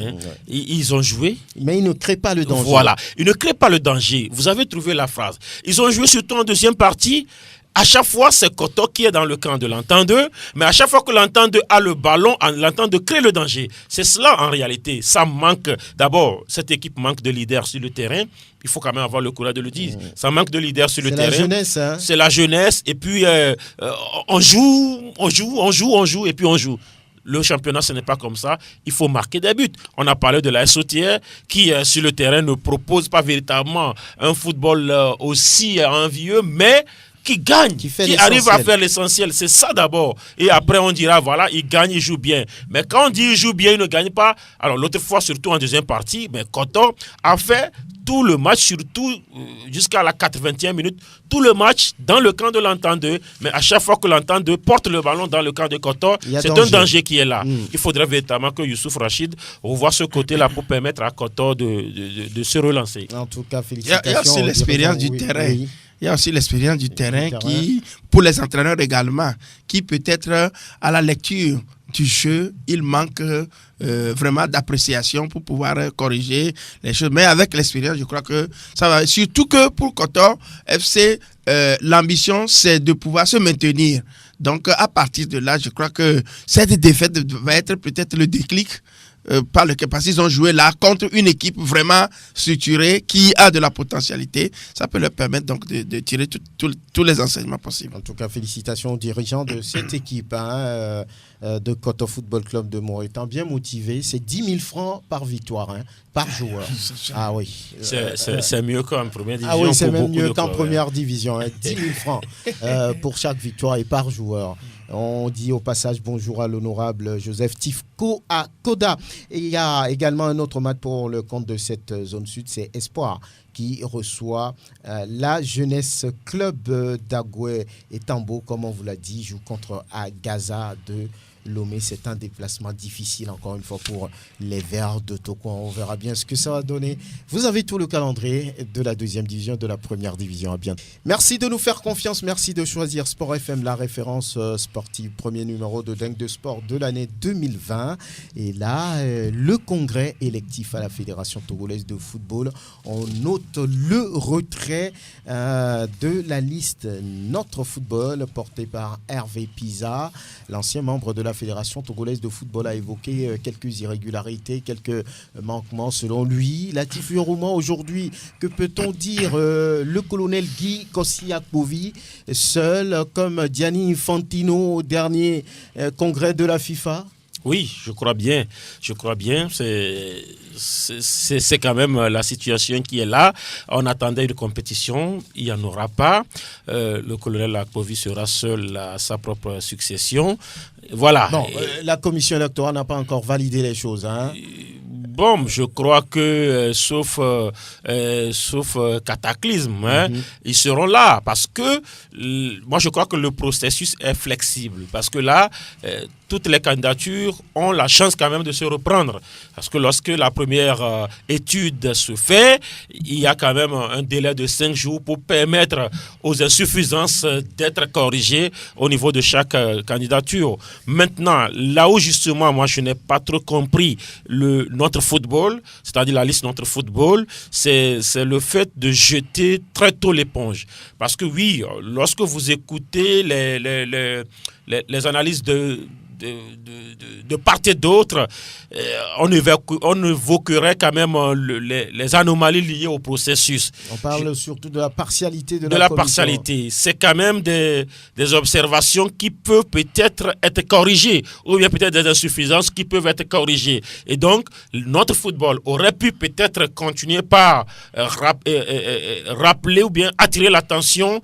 Ils ont joué. Mais ils ne créent pas le danger. Voilà, ils ne créent pas le danger. Vous avez trouvé la phrase. Ils ont joué surtout en deuxième partie. À chaque fois, c'est Koto qui est dans le camp de l'entendeur, mais à chaque fois que l'entendeur a le ballon, l'entendeur crée le danger. C'est cela en réalité. Ça manque. D'abord, cette équipe manque de leaders sur le terrain. Il faut quand même avoir le courage de le dire. Ça manque de leaders sur le terrain. C'est la jeunesse. C'est la jeunesse. Et puis, on joue, et puis on joue. Le championnat, ce n'est pas comme ça. Il faut marquer des buts. On a parlé de la SOTR qui, sur le terrain, ne propose pas véritablement un football aussi envieux, mais qui gagne, qui arrive à faire l'essentiel. C'est ça d'abord. Et après, on dira, voilà, il gagne, il joue bien. Mais quand on dit il joue bien, il ne gagne pas. Alors, l'autre fois, surtout en deuxième partie, Koto a fait tout le match, surtout jusqu'à la 80e minute, tout le match dans le camp de l'entendeur. Mais à chaque fois que l'entendeur porte le ballon dans le camp de Koto, c'est un danger qui est là. Il faudrait véritablement que Youssouf Rachid revoie ce côté-là pour permettre à Koto de se relancer. En tout cas, félicitations. Il y a aussi l'expérience du terrain. Oui. Il y a aussi l'expérience du terrain qui, pour les entraîneurs également, qui peut-être à la lecture du jeu, il manque vraiment d'appréciation pour pouvoir corriger les choses. Mais avec l'expérience, je crois que ça va. Surtout que pour Koto FC, l'ambition, c'est de pouvoir se maintenir. Donc, à partir de là, je crois que cette défaite va être peut-être le déclic parce qu'ils ont joué là contre une équipe vraiment structurée qui a de la potentialité. Ça peut leur permettre donc de tirer tous les enseignements possibles. En tout cas, félicitations aux dirigeants de cette équipe de Koto Football Club de Moretan, bien motivés. C'est 10 000 francs par victoire, par joueur. Ah oui. C'est mieux qu'en première division. Ah oui, c'est même mieux qu'en première division. 10 000 francs pour chaque victoire et par joueur. On dit au passage bonjour à l'honorable Joseph Tifko à Koda. Et il y a également un autre match pour le compte de cette zone sud, c'est Espoir qui reçoit la Jeunesse Club d'Agoué et Tambo, comme on vous l'a dit, joue contre Agaza de Lomé. C'est un déplacement difficile encore une fois pour les Verts de Toko. On verra bien ce que ça va donner. Vous avez tout le calendrier de la deuxième division, de la première division. À bientôt. Merci de nous faire confiance. Merci de choisir Sport FM, la référence sportive. Premier numéro de Dingue de Sport de l'année 2020. Et là, le congrès électif à la Fédération togolaise de football. On note le retrait de la liste Notre Football portée par Hervé Pisa, l'ancien membre de la Fédération togolaise de football, a évoqué quelques irrégularités, quelques manquements selon lui. Latif Yorouma, aujourd'hui, que peut-on dire le colonel Guy Kosciakovi, seul comme Gianni Infantino au dernier congrès de la FIFA? Oui, je crois bien. C'est quand même la situation qui est là. On attendait une compétition, il n'y en aura pas. Le colonel Akpovi sera seul à sa propre succession. Voilà. Bon, la commission électorale n'a pas encore validé les choses, hein? Bon, je crois que sauf cataclysme, ils seront là parce que moi je crois que le processus est flexible parce que là toutes les candidatures ont la chance quand même de se reprendre parce que lorsque la première étude se fait, il y a quand même un délai de 5 jours pour permettre aux insuffisances d'être corrigées au niveau de chaque candidature. Maintenant, là où justement moi je n'ai pas trop compris notre football, c'est-à-dire la liste Notre Football, c'est le fait de jeter très tôt l'éponge. Parce que oui, lorsque vous écoutez les analyses de part et d'autre, on évoquerait quand même les anomalies liées au processus. On parle surtout de la partialité de la partialité. C'est quand même des observations qui peuvent peut-être être corrigées, ou bien peut-être des insuffisances qui peuvent être corrigées. Et donc, Notre Football aurait pu peut-être continuer par rappeler ou bien attirer l'attention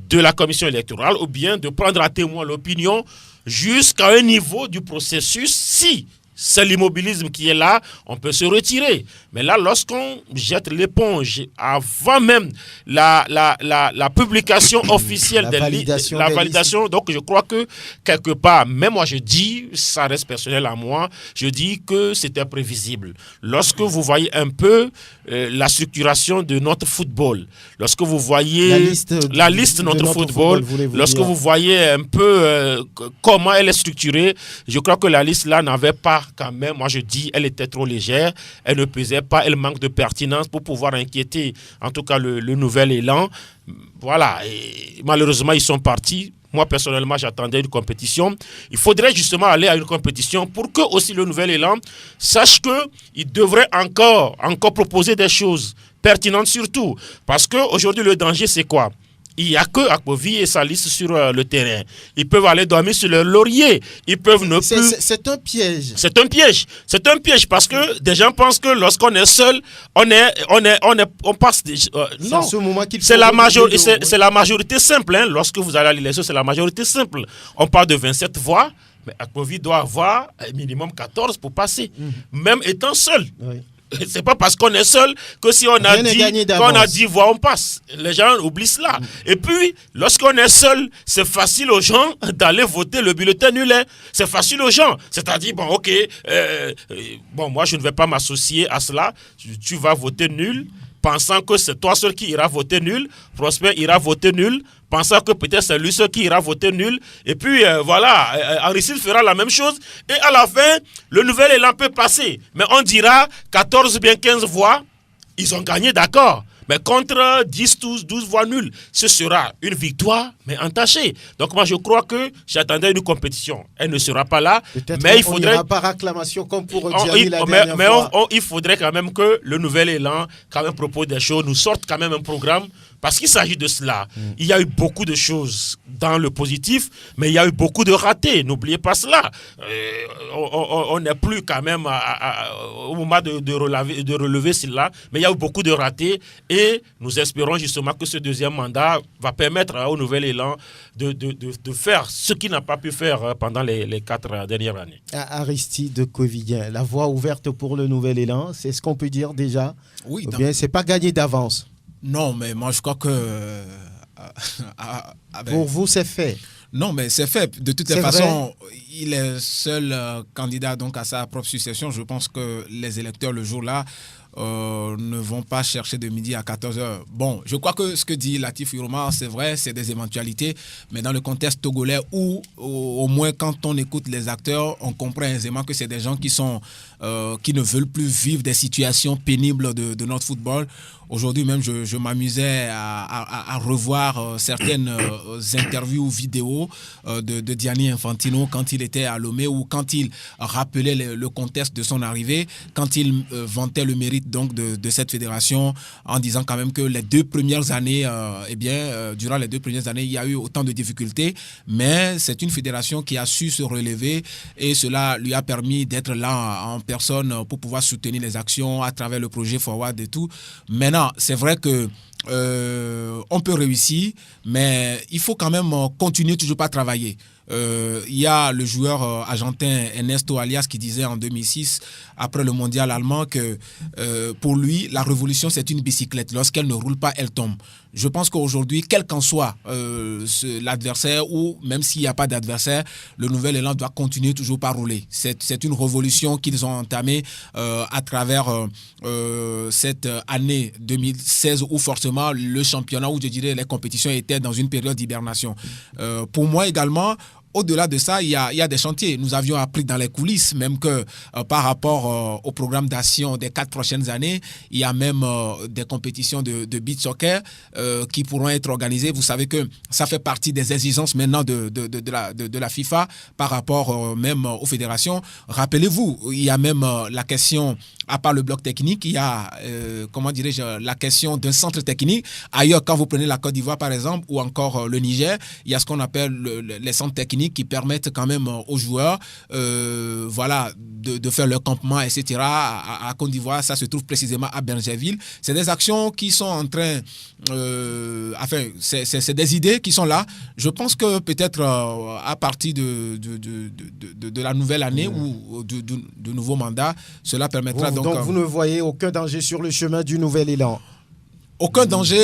de la commission électorale, ou bien de prendre à témoin l'opinion jusqu'à un niveau du processus. Si c'est l'immobilisme qui est là, on peut se retirer. Mais là, lorsqu'on jette l'éponge avant même la publication officielle la validation, donc je crois que quelque part, même moi je dis, ça reste personnel à moi, je dis que c'était prévisible. Lorsque vous voyez un peu la structuration de Notre Football, lorsque vous voyez la liste Notre Football, lorsque vous voyez un peu comment elle est structurée, je crois que la liste là n'avait pas quand même, moi je dis, elle était trop légère, elle ne pesait pas, elle manque de pertinence pour pouvoir inquiéter en tout cas le nouvel élan. Voilà, et malheureusement ils sont partis. Moi personnellement j'attendais une compétition. Il faudrait justement aller à une compétition pour que aussi le nouvel élan sache qu'il devrait encore proposer des choses pertinentes surtout. Parce qu'aujourd'hui le danger c'est quoi? Il n'y a que Akpovi et sa liste sur le terrain. Ils peuvent aller dormir sur leur laurier. Ils peuvent ne plus... C'est un piège. C'est un piège. C'est un piège parce que des gens pensent que lorsqu'on est seul, on passe... non, ce moment c'est la majorité simple. Hein. Lorsque vous allez à l'élection, c'est la majorité simple. On parle de 27 voix, mais Akpovi doit avoir minimum 14 pour passer. Même étant seul. Oui. C'est pas parce qu'on est seul que si on a 10 voix, on passe. Les gens oublient cela. Et puis, lorsqu'on est seul, c'est facile aux gens d'aller voter le bulletin nul. C'est facile aux gens. C'est-à-dire, bon, ok, moi je ne vais pas m'associer à cela. Tu vas voter nul, pensant que c'est toi seul qui ira voter nul. Prosper ira voter nul, pensant que peut-être c'est lui seul qui ira voter nul. Et puis, Aristide fera la même chose. Et à la fin, le nouvel élan peut passer. Mais on dira 14 ou bien 15 voix, ils ont gagné, d'accord. Mais contre 10, 12 voix nulles, ce sera une victoire, mais entachée. Donc moi, je crois que j'attendais une compétition. Elle ne sera pas là. Mais il faudrait... n'ira pas réclamation comme pour Diani la dernière fois. Il faudrait quand même que le nouvel élan quand même propose des choses, nous sorte quand même un programme. Parce qu'il s'agit de cela. Il y a eu beaucoup de choses dans le positif, mais il y a eu beaucoup de ratés. N'oubliez pas cela. On n'est plus quand même au moment de relever cela, mais il y a eu beaucoup de ratés. Et Et nous espérons justement que ce deuxième mandat va permettre au Nouvel Élan de faire ce qu'il n'a pas pu faire pendant les 4 dernières années. Aristide Covidien, la voie ouverte pour le Nouvel Élan, c'est ce qu'on peut dire déjà? Oui. Ou bien c'est pas gagné d'avance? Non, mais moi je crois que... pour vous, c'est fait? Non, mais c'est fait. De toutes les façons, il est seul candidat donc à sa propre succession. Je pense que les électeurs, le jour-là, ne vont pas chercher de midi à 14h. Bon, je crois que ce que dit Latif Yuruma, c'est vrai, c'est des éventualités, mais dans le contexte togolais où, au moins quand on écoute les acteurs, on comprend aisément que c'est des gens qui ne veulent plus vivre des situations pénibles de notre football. Aujourd'hui même, je m'amusais à revoir certaines interviews ou vidéos de Gianni Infantino quand il était à Lomé, ou quand il rappelait le contexte de son arrivée, quand il vantait le mérite donc de cette fédération, en disant quand même que les 2 premières années, durant les 2 premières années, il y a eu autant de difficultés, mais c'est une fédération qui a su se relever et cela lui a permis d'être là en personne pour pouvoir soutenir les actions à travers le projet Forward et tout. Maintenant, c'est vrai que on peut réussir, mais il faut quand même continuer toujours à travailler. Il y a le joueur argentin Ernesto Alias qui disait en 2006, après le mondial allemand, que pour lui, la révolution, c'est une bicyclette. Lorsqu'elle ne roule pas, elle tombe. Je pense qu'aujourd'hui, quel qu'en soit l'adversaire, ou même s'il n'y a pas d'adversaire, le Nouvel Élan doit continuer toujours par rouler. C'est une révolution qu'ils ont entamée à travers cette année 2016 où forcément le championnat, ou je dirais les compétitions étaient dans une période d'hibernation. Pour moi également, au-delà de ça, il y a des chantiers. Nous avions appris dans les coulisses, même que par rapport au programme d'action des 4 prochaines années, il y a même des compétitions de beach soccer qui pourront être organisées. Vous savez que ça fait partie des exigences maintenant de la FIFA par rapport même aux fédérations. Rappelez-vous, il y a même la question, à part le bloc technique, il y a, la question d'un centre technique. Ailleurs, quand vous prenez la Côte d'Ivoire, par exemple, ou encore le Niger, il y a ce qu'on appelle les centres techniques qui permettent quand même aux joueurs de faire leur campement, etc. À Côte d'Ivoire, ça se trouve précisément à Bergerville. C'est des actions qui sont en train... c'est des idées qui sont là. Je pense que peut-être à partir de la nouvelle année ou du nouveau mandat, cela permettra donc vous ne voyez aucun danger sur le chemin du Nouvel Élan? Aucun danger,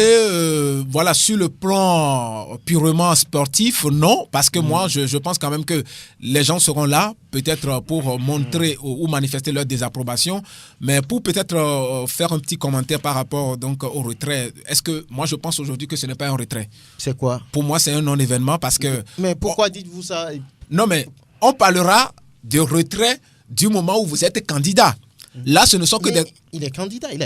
sur le plan purement sportif, non, parce que moi, je pense quand même que les gens seront là, peut-être pour montrer ou manifester leur désapprobation, mais pour peut-être faire un petit commentaire par rapport donc au retrait. Est-ce que moi, je pense aujourd'hui que ce n'est pas un retrait? C'est quoi? Pour moi, c'est un non-événement parce que... Mais pourquoi dites-vous ça? Non, mais on parlera de retrait du moment où vous êtes candidat. Là, ce ne sont que des... Il est candidat, il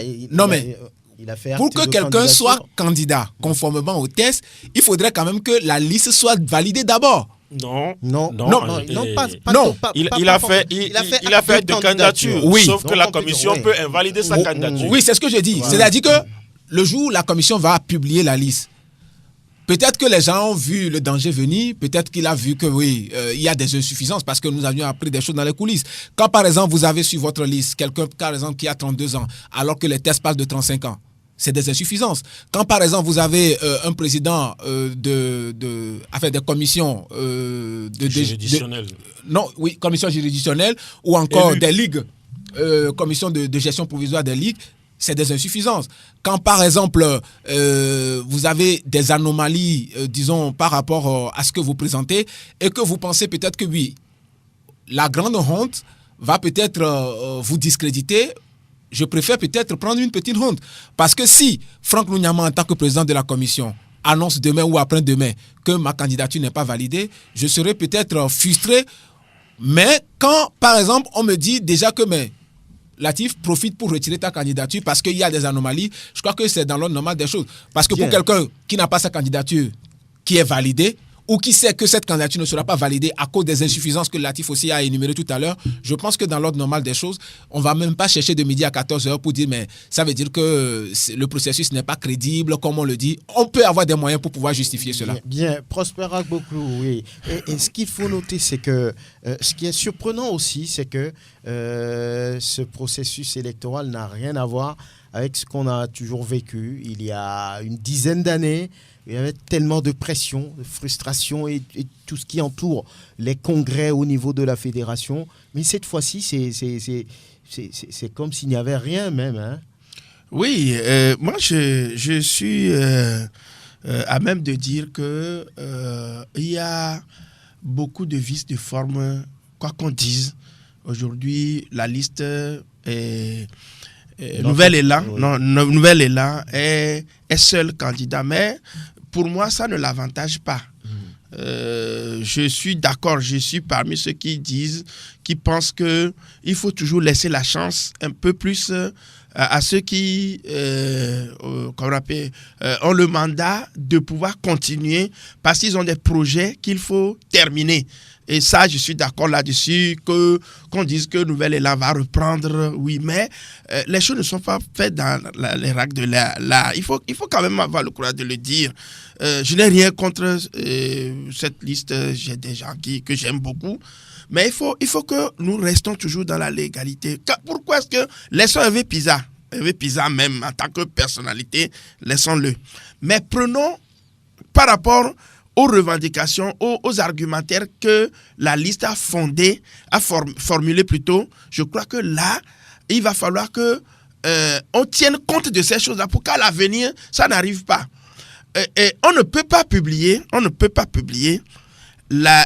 a fait pour que quelqu'un soit candidat conformément au test, il faudrait quand même que la liste soit validée d'abord. Non. Il a fait de candidature. Oui. Sauf que la commission peut invalider sa candidature. Oui, c'est ce que je dis. Voilà. C'est-à-dire que le jour où la commission va publier la liste, peut-être que les gens ont vu le danger venir, peut-être qu'il a vu que oui, il y a des insuffisances parce que nous avions appris des choses dans les coulisses. Quand par exemple vous avez sur votre liste quelqu'un par exemple qui a 32 ans alors que les tests parlent de 35 ans, c'est des insuffisances. Quand par exemple vous avez un président des commissions juridictionnelles. Commission juridictionnelle ou encore des ligues, commission de gestion provisoire des ligues, c'est des insuffisances. Quand par exemple vous avez des anomalies, disons par rapport à ce que vous présentez et que vous pensez peut-être que oui, la grande honte va peut-être vous discréditer, je préfère peut-être prendre une petite honte. Parce que si Franck Lunyama, en tant que président de la commission, annonce demain ou après-demain que ma candidature n'est pas validée, je serai peut-être frustré. Mais quand, par exemple, on me dit déjà que Latif profite pour retirer ta candidature parce qu'il y a des anomalies, je crois que c'est dans l'ordre normal des choses. Parce que pour quelqu'un qui n'a pas sa candidature qui est validée, ou qui sait que cette candidature ne sera pas validée à cause des insuffisances que Latif aussi a énumérées tout à l'heure, je pense que dans l'ordre normal des choses, on ne va même pas chercher de midi à 14h pour dire mais ça veut dire que le processus n'est pas crédible, comme on le dit. On peut avoir des moyens pour pouvoir justifier cela. Bien, Prosper Agboklou, oui. Et ce qu'il faut noter, c'est que ce qui est surprenant aussi, c'est que ce processus électoral n'a rien à voir avec ce qu'on a toujours vécu il y a une dizaine d'années. Il y avait tellement de pression, de frustration et tout ce qui entoure les congrès au niveau de la fédération. Mais cette fois-ci, c'est comme s'il n'y avait rien même. Hein. Oui, moi je suis à même de dire que il y a beaucoup de vices de forme, quoi qu'on dise. Aujourd'hui, la liste est Nouvel Élan, oui. Non, Nouvel Élan est seul candidat, mais pour moi, ça ne l'avantage pas. Je suis d'accord, je suis parmi ceux qui pensent qu'il faut toujours laisser la chance un peu plus à ceux qui ont le mandat de pouvoir continuer parce qu'ils ont des projets qu'il faut terminer. Et ça, je suis d'accord là-dessus, qu'on dise que Nouvel Élan va reprendre, oui, mais les choses ne sont pas faites dans les règles de l'art. Il faut quand même avoir le courage de le dire. Je n'ai rien contre cette liste, j'ai des gens que j'aime beaucoup, mais il faut que nous restons toujours dans la légalité. Pourquoi est-ce que laissons Hervé Pisa même en tant que personnalité, laissons-le. Mais prenons par rapport aux revendications, aux argumentaires que la liste a formulé plutôt, je crois que là, il va falloir que on tienne compte de ces choses-là pour qu'à l'avenir, ça n'arrive pas. Et on ne peut pas publier la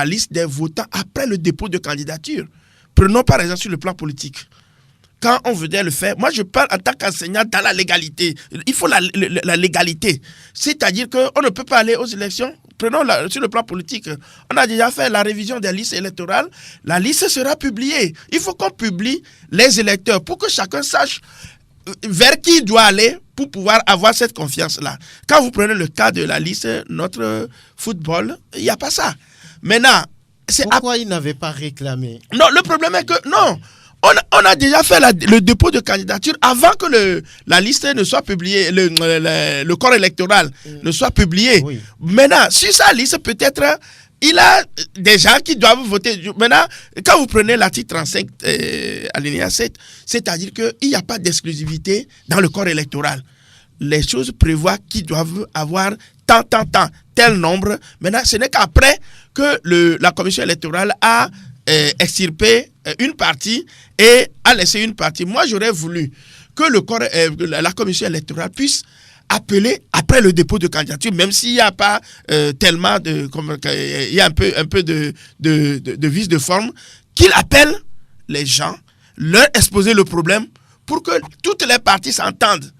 liste des votants après le dépôt de candidature. Prenons par exemple sur le plan politique. Quand on venait le faire, moi je parle en tant qu'enseignant dans la légalité. Il faut la légalité. C'est-à-dire qu'on ne peut pas aller aux élections. Prenons sur le plan politique. On a déjà fait la révision des listes électorales. La liste sera publiée. Il faut qu'on publie les électeurs pour que chacun sache vers qui il doit aller pour pouvoir avoir cette confiance-là. Quand vous prenez le cas de la liste, notre football, il n'y a pas ça. Maintenant, pourquoi il n'avait pas réclamé? Non, le problème est que, non. On a déjà fait le dépôt de candidature avant que la liste ne soit publiée, le corps électoral ne soit publié. Oui. Maintenant, sur sa liste, peut-être, il a des gens qui doivent voter. Maintenant, quand vous prenez l'article 35, alinéa 7, c'est-à-dire qu'il n'y a pas d'exclusivité dans le corps électoral. Les choses prévoient qu'ils doivent avoir tel nombre. Maintenant, ce n'est qu'après que la commission électorale a extirper une partie et à laisser une partie. Moi, j'aurais voulu que la commission électorale puisse appeler après le dépôt de candidature, même s'il n'y a pas tellement il y a un peu de vice de forme, qu'il appelle les gens, leur exposer le problème pour que toutes les parties s'entendent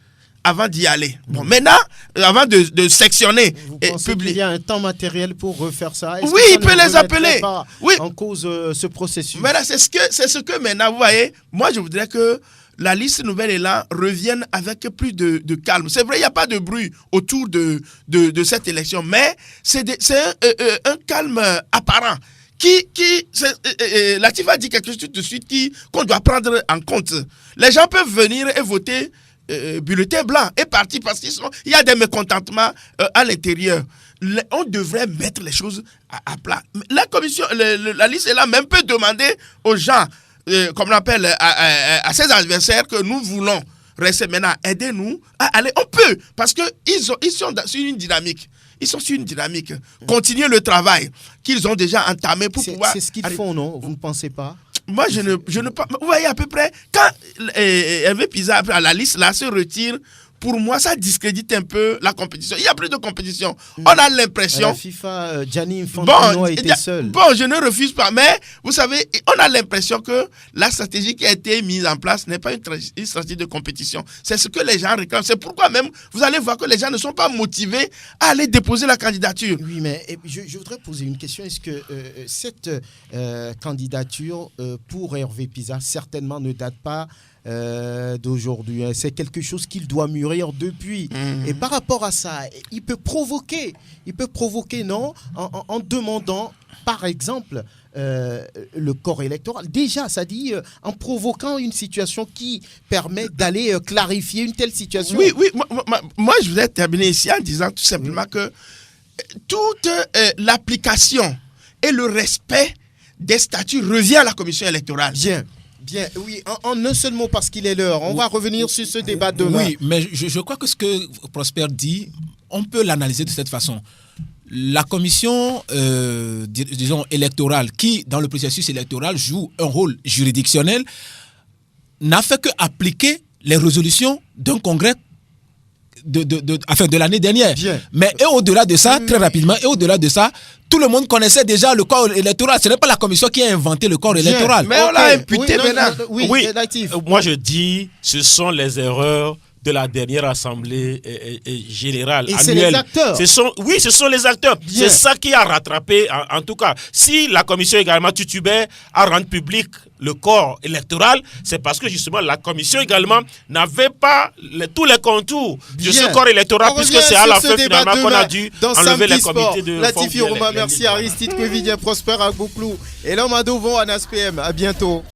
avant d'y aller. Bon, maintenant, avant de sectionner et publier. Il y a un temps matériel pour refaire ça. Oui, il peut les appeler. Oui. En cause ce processus. Maintenant, c'est ce que maintenant, vous voyez, moi je voudrais que la liste Nouvel Élan revienne avec plus de calme. C'est vrai, il n'y a pas de bruit autour de cette élection, mais c'est un calme apparent. Latif a dit quelque chose tout de suite qu'on doit prendre en compte. Les gens peuvent venir et voter bulletin blanc et parti parce qu'il y a des mécontentements à l'intérieur. On devrait mettre les choses à plat. La commission, la liste est là, même peut demander aux gens, comme on appelle, à ses adversaires que nous voulons rester maintenant, aidez-nous à aller. On peut, parce qu'ils sont sur une dynamique. Ils sont sur une dynamique. Continuer le travail qu'ils ont déjà entamé pour pouvoir... C'est ce qu'ils font, non? Vous ne pensez pas? Moi, je ne pas. Vous voyez à peu près, quand Hervé Pisa, à la liste, là, se retire, pour moi, ça discrédite un peu la compétition. Il n'y a plus de compétition. On a l'impression... La FIFA, Gianni Infantino a été seul. Bon, je ne refuse pas, mais vous savez, on a l'impression que la stratégie qui a été mise en place n'est pas une stratégie de compétition. C'est ce que les gens réclament. C'est pourquoi même, vous allez voir que les gens ne sont pas motivés à aller déposer la candidature. Oui, mais je voudrais poser une question. Est-ce que cette candidature pour Hervé Pisa certainement ne date pas d'aujourd'hui? C'est quelque chose qu'il doit mûrir depuis. Et par rapport à ça, il peut provoquer, non, en demandant, par exemple, le corps électoral. Déjà, ça dit, en provoquant une situation qui permet d'aller clarifier une telle situation. Oui, moi je voudrais terminer ici en disant tout simplement que toute l'application et le respect des statuts revient à la commission électorale. Bien. Bien, oui, en un seul mot parce qu'il est l'heure. On va revenir sur ce débat demain. Oui, mais je crois que ce que Prosper dit, on peut l'analyser de cette façon. La commission, disons, électorale, qui, dans le processus électoral, joue un rôle juridictionnel, n'a fait qu'appliquer les résolutions d'un congrès de l'année dernière. Bien. Mais et au-delà de ça, très rapidement, et au-delà de ça, tout le monde connaissait déjà le corps électoral. Ce n'est pas la commission qui a inventé le corps électoral. Mais on l'a imputé maintenant. Oui, moi je dis, ce sont les erreurs de la dernière assemblée générale et annuelle. c'est les acteurs. Ce sont les acteurs. Bien. C'est ça qui a rattrapé, en tout cas. Si la commission également titubait à rendre public le corps électoral, c'est parce que justement la commission également n'avait pas tous les contours de Bien. ce corps électoral, On puisque revient c'est à sur la ce fin débat finalement qu'on a demain dû dans enlever les Samedi Sport. comités de Latifi forme. Romain, merci Aristide Kevin, Prosper Agboklou et l'homme à Dovon à NASPM. À bientôt.